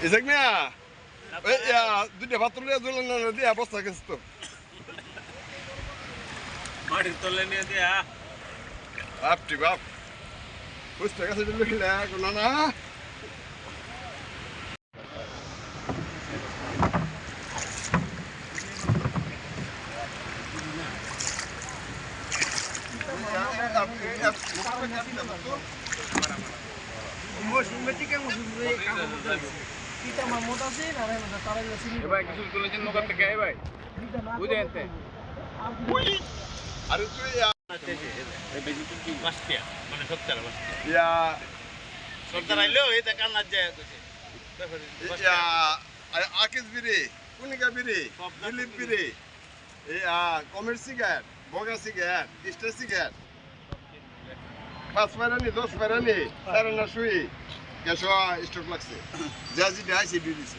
Isaac Mia. Ja, du der Patrouille soll in der Bossa gehst du. মাটির তলে নিয়ে দিয়া Abti bab. Bust du ganze Lücke lag und na. ভাই কিছু তুলেছেন নৌকা থেকে ভাই বুঝেন তে Aduh tuh ya. মানে সত্তর Ya. সত্তর আইলো এটা কান্নার যায় কইছে Ya. Akis biri. Kuninga biri. Dilip biri. Ya. Komer sigar. Boga sigar. Ista sigar. Pas farani, dos farani. Sarana shui. Gaswa istok lakse. Jazi dai si biri se.